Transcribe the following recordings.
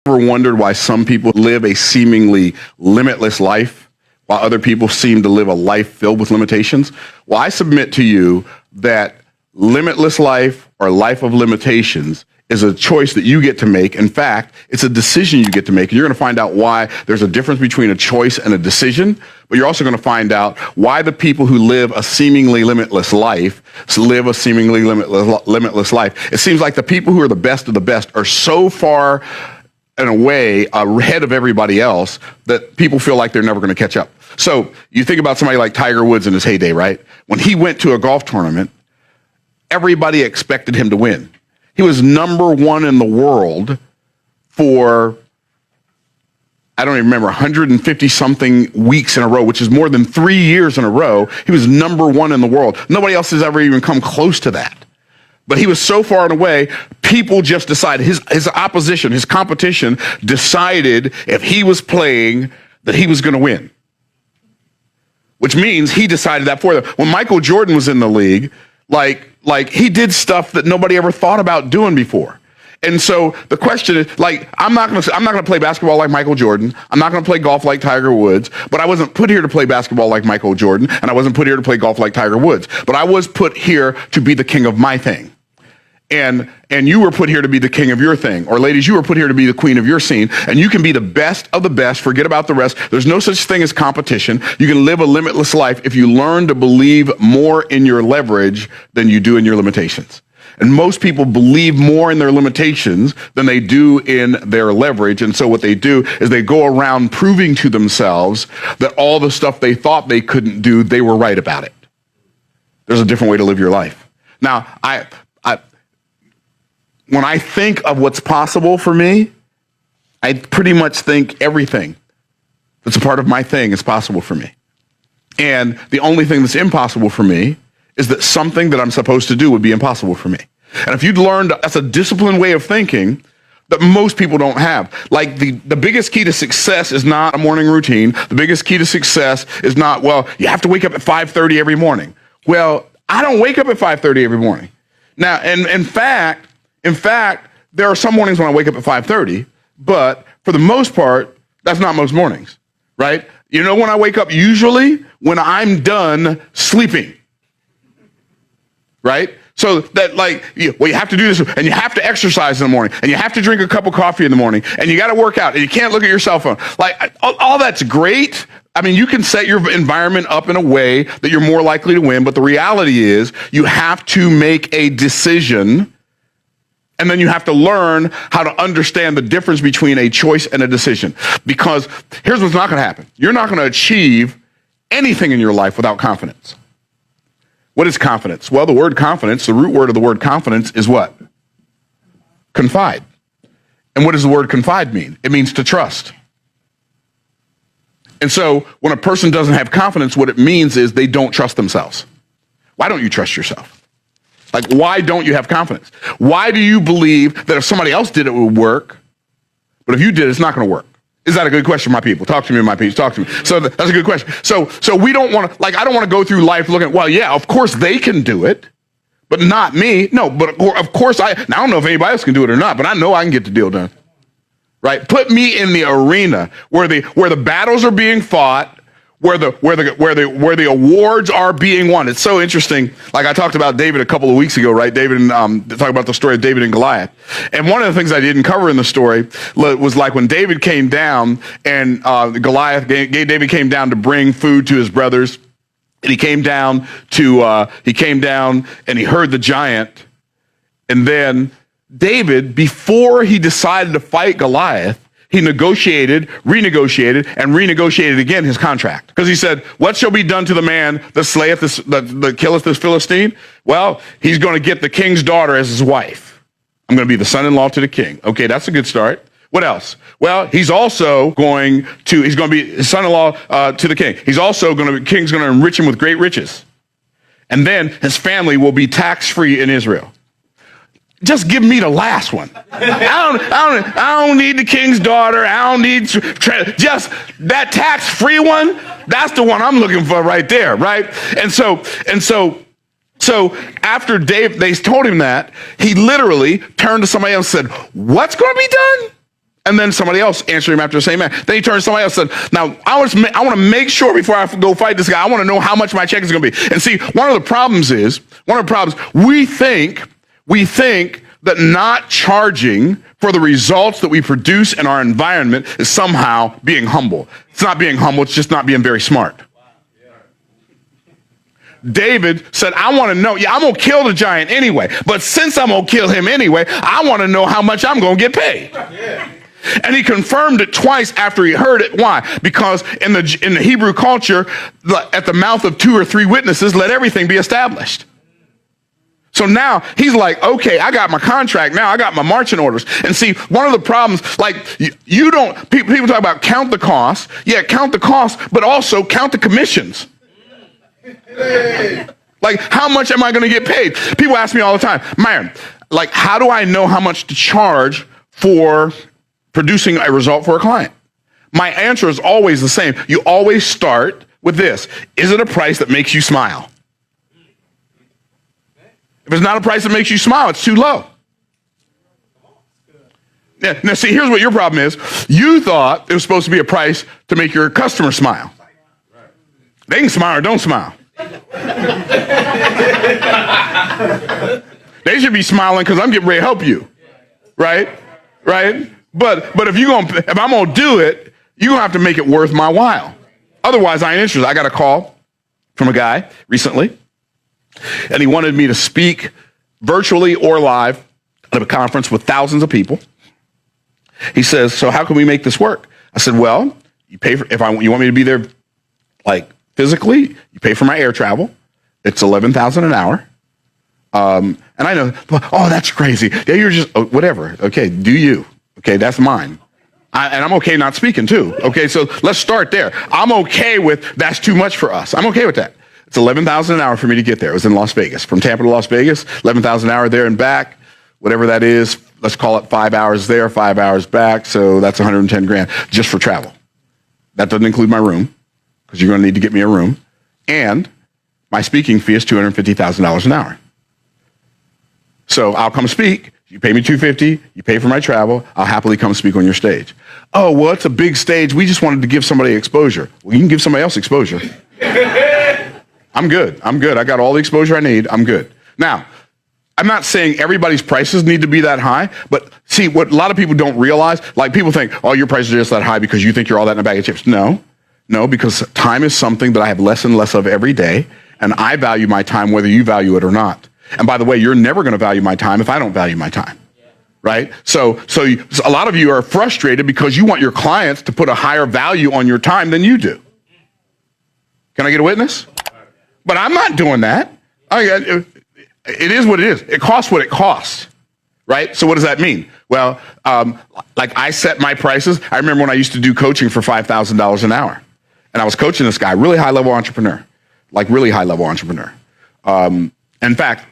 Ever wondered why some people live a seemingly limitless life while other people seem to live a life filled with limitations? Well, I submit to you that limitless life or life of limitations is a choice that you get to make. In fact, it's a decision you get to make. And you're going to find out why there's a difference between a choice and a decision. But you're also going to find out why the people who live a seemingly limitless life live a seemingly limitless life. It seems like the people who are the best of the best are so far in a way ahead of everybody else that people feel like they're never going to catch up. So you think about somebody like Tiger Woods in his heyday, right? When he went to a golf tournament, everybody expected him to win. He was number one in the world for, I don't even remember, 150 something weeks in a row, which is more than 3 years in a row. He was number one in the world. Nobody else has ever even come close to that. But he was so far and away, people just decided, his opposition, his competition decided if he was playing that he was going to win. Which means he decided that for them. When Michael Jordan was in the league, like he did stuff that nobody ever thought about doing before. And so the question is, like, I'm not going to play basketball like Michael Jordan. I'm not going to play golf like Tiger Woods, but I wasn't put here to play basketball like Michael Jordan, and I wasn't put here to play golf like Tiger Woods, but I was put here to be the king of my thing. And you were put here to be the king of your thing. Or ladies, you were put here to be the queen of your scene. And you can be the best of the best. Forget about the rest. There's no such thing as competition. You can live a limitless life if you learn to believe more in your leverage than you do in your limitations. And most people believe more in their limitations than they do in their leverage. And so what they do is they go around proving to themselves that all the stuff they thought they couldn't do, they were right about it. There's a different way to live your life. Now, when I think of what's possible for me, I pretty much think everything that's a part of my thing is possible for me. And the only thing that's impossible for me is that something that I'm supposed to do would be impossible for me. And if you'd learned, that's a disciplined way of thinking that most people don't have. Like the biggest key to success is not a morning routine. The biggest key to success is not, well, you have to wake up at 5:30 every morning. Well, I don't wake up at 5:30 every morning. Now, and in fact, there are some mornings when I wake up at 5:30, but for the most part, that's not most mornings, right? You know when I wake up? Usually when I'm done sleeping, right? So that you have to do this, and you have to exercise in the morning, and you have to drink a cup of coffee in the morning, and you got to work out, and you can't look at your cell phone. Like, all that's great. I mean, you can set your environment up in a way that you're more likely to win, but the reality is you have to make a decision. And then you have to learn how to understand the difference between a choice and a decision. Because here's what's not going to happen. You're not going to achieve anything in your life without confidence. What is confidence? Well, the word confidence, the root word of the word confidence is what? Confide. And what does the word confide mean? It means to trust. And so when a person doesn't have confidence, what it means is they don't trust themselves. Why don't you trust yourself? Like, why don't you have confidence? Why do you believe that if somebody else did it, it would work, but if you did, it's not going to work? Is that a good question, my people? Talk to me, my people. Talk to me. So that's a good question. So we don't want to, I don't want to go through life looking, well, yeah, of course they can do it, but not me. No, but of course I don't know if anybody else can do it or not, but I know I can get the deal done, right? Put me in the arena where the battles are being fought, where the awards are being won. It's so interesting. Like I talked about David a couple of weeks ago, right? David and talk about the story of David and Goliath. And one of the things I didn't cover in the story was like when David came down and David came down to bring food to his brothers. And he came down and he heard the giant. And then David, before he decided to fight Goliath, he negotiated, renegotiated, and renegotiated again his contract. Because he said, what shall be done to the man that slayeth this, that killeth this Philistine? Well, he's going to get the king's daughter as his wife. I'm going to be the son-in-law to the king. Okay, that's a good start. What else? Well, he's going to be his son-in-law to the king. He's also king's going to enrich him with great riches. And then his family will be tax-free in Israel. Just give me the last one. I don't need the king's daughter. I don't need just that tax-free one. That's the one I'm looking for right there, right? And so after they told him that, he literally turned to somebody else and said, "What's going to be done?" And then somebody else answered him after the same man. Then he turned to somebody else and said, now, I want to make sure before I go fight this guy, I want to know how much my check is going to be. And see, one of the problems, we think that not charging for the results that we produce in our environment is somehow being humble. It's not being humble, it's just not being very smart. David said, I want to know, I'm going to kill the giant anyway, but since I'm going to kill him anyway, I want to know how much I'm going to get paid. Yeah. And he confirmed it twice after he heard it. Why? Because in the Hebrew culture, at the mouth of 2 or 3 witnesses, let everything be established. So now he's like, okay, I got my contract. Now I got my marching orders. And see, one of the problems, like people talk about count the cost. Yeah, count the cost, but also count the commissions. Like, how much am I going to get paid? People ask me all the time, Myron, like, how do I know how much to charge for producing a result for a client? My answer is always the same. You always start with this. Is it a price that makes you smile? If it's not a price that makes you smile, it's too low. Yeah, now, see, here's what your problem is. You thought it was supposed to be a price to make your customer smile. They can smile or don't smile. They should be smiling because I'm getting ready to help you. Right? But if I'm gonna do it, you're gonna have to make it worth my while. Otherwise, I ain't interested. I got a call from a guy recently, and he wanted me to speak virtually or live at a conference with thousands of people. He says, so how can we make this work? I said, well, you pay for, you want me to be there, like, physically, you pay for my air travel. It's $11,000 an hour. And I know, oh, that's crazy. Yeah, you're just, whatever. Okay, do you. Okay, that's mine. And I'm okay not speaking too. Okay, so let's start there. I'm okay with that's too much for us. I'm okay with that. It's $11,000 an hour for me to get there. It was in Las Vegas. From Tampa to Las Vegas, $11,000 an hour there and back. Whatever that is, let's call it 5 hours there, 5 hours back. So that's $110,000 just for travel. That doesn't include my room, because you're going to need to get me a room. And my speaking fee is $250,000 an hour. So I'll come speak. You pay me $250, you pay for my travel, I'll happily come speak on your stage. Oh, well, it's a big stage. We just wanted to give somebody exposure. Well, you can give somebody else exposure. I'm good. I got all the exposure I need. I'm good. Now, I'm not saying everybody's prices need to be that high, but see, what a lot of people don't realize, like people think, oh, your prices are just that high because you think you're all that in a bag of chips. No, because time is something that I have less and less of every day, and I value my time whether you value it or not. And by the way, you're never going to value my time if I don't value my time, right? So a lot of you are frustrated because you want your clients to put a higher value on your time than you do. Can I get a witness? But I'm not doing that. It is what it is. It costs what it costs, right? So what does that mean? Well, like I set my prices. I remember when I used to do coaching for $5,000 an hour. And I was coaching this guy, really high-level entrepreneur, like really high-level entrepreneur. In fact,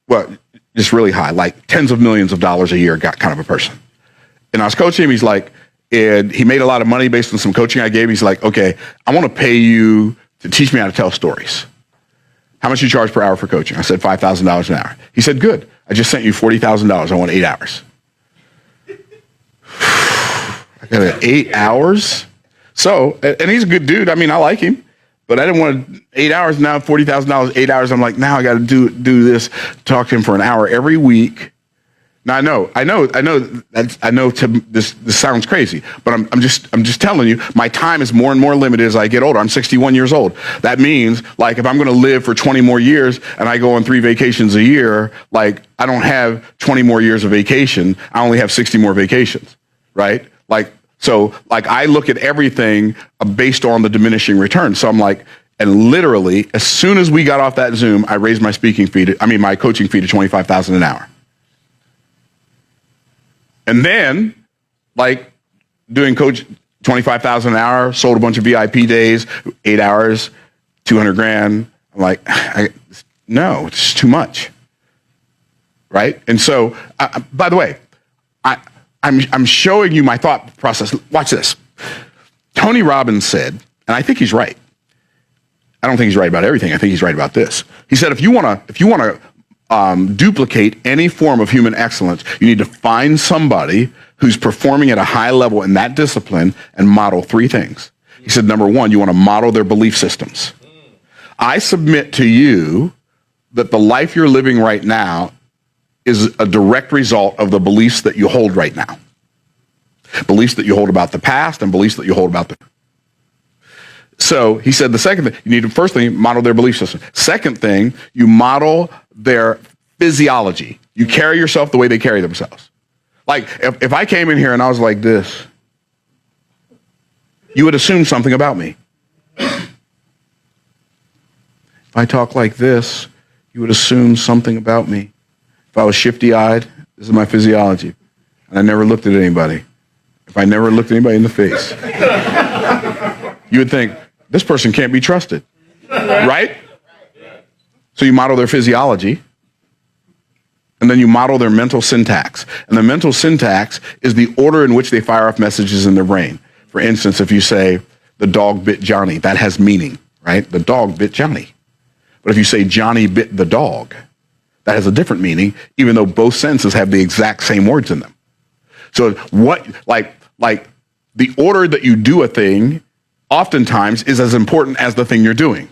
well, just really high, like tens of millions of dollars a year got kind of a person. And I was coaching him. He's like, and he made a lot of money based on some coaching I gave. He's like, okay, I want to pay you to teach me how to tell stories. How much you charge per hour for coaching? I said $5,000 an hour. He said, good. I just sent you $40,000. I want 8 hours. I got 8 hours. So, and he's a good dude. I mean, I like him. But I didn't want 8 hours now, $40,000, 8 hours. I'm like, now I got to do this, talk to him for an hour every week. Now I know. This sounds crazy, but I'm just telling you, my time is more and more limited as I get older. I'm 61 years old. That means, like, if I'm going to live for 20 more years and I go on 3 vacations a year, like, I don't have 20 more years of vacation. I only have 60 more vacations, right? So I look at everything based on the diminishing return. So I'm like, and literally, as soon as we got off that Zoom, I raised my my coaching fee to $25,000 an hour. And then, like, doing coach $25,000 an hour, sold a bunch of VIP days, 8 hours, $200,000. I'm like, no, it's too much, right? And so, by the way, I'm showing you my thought process. Watch this. Tony Robbins said, and I think he's right. I don't think he's right about everything. I think he's right about this. He said, if you want to duplicate any form of human excellence, you need to find somebody who's performing at a high level in that discipline and model three things. He said, number one, you want to model their belief systems. I submit to you that the life you're living right now is a direct result of the beliefs that you hold right now. Beliefs that you hold about the past and beliefs that you hold about the... So he said the second thing, you need to first thing, model their belief system. Second thing, you model their physiology. You carry yourself the way they carry themselves. Like if I came in here and I was like this, you would assume something about me. If I talk like this, you would assume something about me. If I was shifty-eyed, this is my physiology, and I never looked at anybody. If I never looked at anybody in the face, you would think, this person can't be trusted, right? So you model their physiology, and then you model their mental syntax. And the mental syntax is the order in which they fire off messages in their brain. For instance, if you say, the dog bit Johnny, that has meaning, right? The dog bit Johnny. But if you say Johnny bit the dog, that has a different meaning, even though both sentences have the exact same words in them. So what, like the order that you do a thing oftentimes is as important as the thing you're doing.